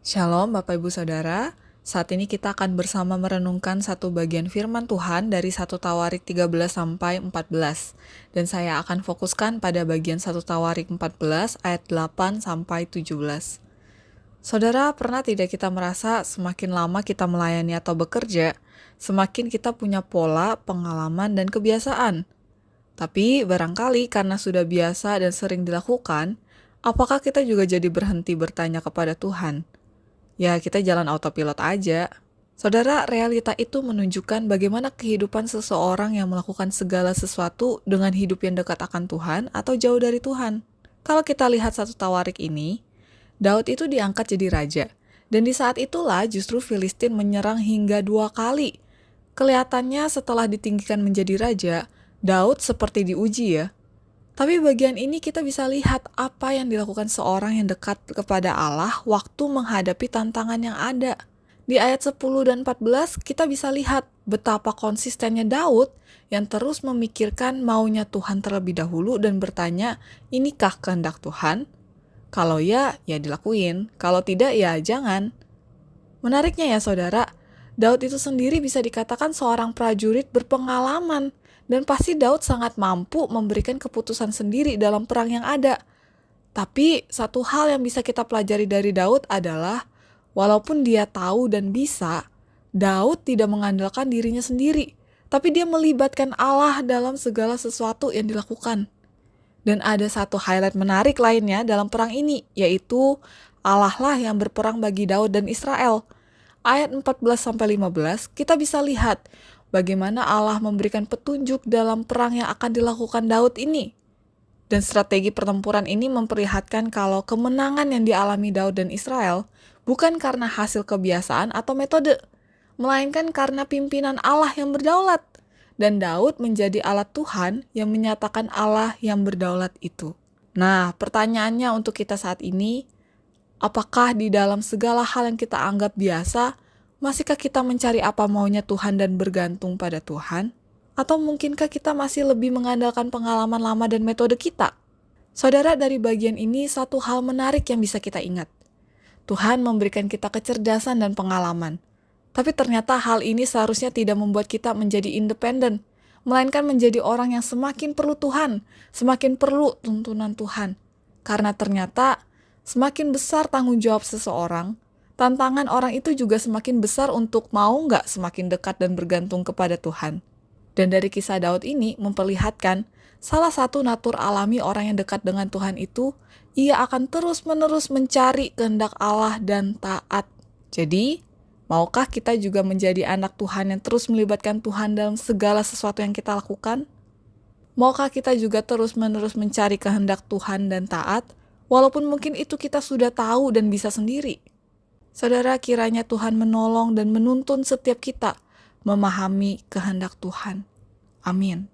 Shalom Bapak Ibu Saudara, saat ini kita akan bersama merenungkan satu bagian firman Tuhan dari 1 Tawarik 13 sampai 14. Dan saya akan fokuskan pada bagian 1 Tawarik 14 ayat 8 sampai 17. Saudara, pernah tidak kita merasa semakin lama kita melayani atau bekerja, semakin kita punya pola, pengalaman, dan kebiasaan? Tapi barangkali karena sudah biasa dan sering dilakukan, apakah kita juga jadi berhenti bertanya kepada Tuhan? Ya, kita jalan autopilot aja. Saudara, realita itu menunjukkan bagaimana kehidupan seseorang yang melakukan segala sesuatu dengan hidup yang dekat akan Tuhan atau jauh dari Tuhan. Kalau kita lihat 1 Tawarik ini, Daud itu diangkat jadi raja. Dan di saat itulah justru Filistin menyerang hingga 2 kali. Kelihatannya setelah ditinggikan menjadi raja, Daud seperti diuji ya. Tapi bagian ini kita bisa lihat apa yang dilakukan seorang yang dekat kepada Allah waktu menghadapi tantangan yang ada. Di ayat 10 dan 14 kita bisa lihat betapa konsistennya Daud yang terus memikirkan maunya Tuhan terlebih dahulu dan bertanya, inikah kehendak Tuhan? Kalau ya, ya dilakuin. Kalau tidak, ya jangan. Menariknya ya saudara, Daud itu sendiri bisa dikatakan seorang prajurit berpengalaman. Dan pasti Daud sangat mampu memberikan keputusan sendiri dalam perang yang ada. Tapi satu hal yang bisa kita pelajari dari Daud adalah, walaupun dia tahu dan bisa, Daud tidak mengandalkan dirinya sendiri. Tapi dia melibatkan Allah dalam segala sesuatu yang dilakukan. Dan ada satu highlight menarik lainnya dalam perang ini, yaitu Allah lah yang berperang bagi Daud dan Israel. Ayat 14-15 kita bisa lihat bagaimana Allah memberikan petunjuk dalam perang yang akan dilakukan Daud ini. Dan strategi pertempuran ini memperlihatkan kalau kemenangan yang dialami Daud dan Israel bukan karena hasil kebiasaan atau metode, melainkan karena pimpinan Allah yang berdaulat. Dan Daud menjadi alat Tuhan yang menyatakan Allah yang berdaulat itu. Nah, pertanyaannya untuk kita saat ini, apakah di dalam segala hal yang kita anggap biasa, masihkah kita mencari apa maunya Tuhan dan bergantung pada Tuhan? Atau mungkinkah kita masih lebih mengandalkan pengalaman lama dan metode kita? Saudara, dari bagian ini satu hal menarik yang bisa kita ingat. Tuhan memberikan kita kecerdasan dan pengalaman. Tapi ternyata hal ini seharusnya tidak membuat kita menjadi independen, melainkan menjadi orang yang semakin perlu Tuhan, semakin perlu tuntunan Tuhan. Karena ternyata semakin besar tanggung jawab seseorang, tantangan orang itu juga semakin besar untuk mau nggak semakin dekat dan bergantung kepada Tuhan. Dan dari kisah Daud ini memperlihatkan salah satu natur alami orang yang dekat dengan Tuhan itu, ia akan terus-menerus mencari kehendak Allah dan taat. Jadi, maukah kita juga menjadi anak Tuhan yang terus melibatkan Tuhan dalam segala sesuatu yang kita lakukan? Maukah kita juga terus-menerus mencari kehendak Tuhan dan taat, walaupun mungkin itu kita sudah tahu dan bisa sendiri? Saudara, kiranya Tuhan menolong dan menuntun setiap kita memahami kehendak Tuhan. Amin.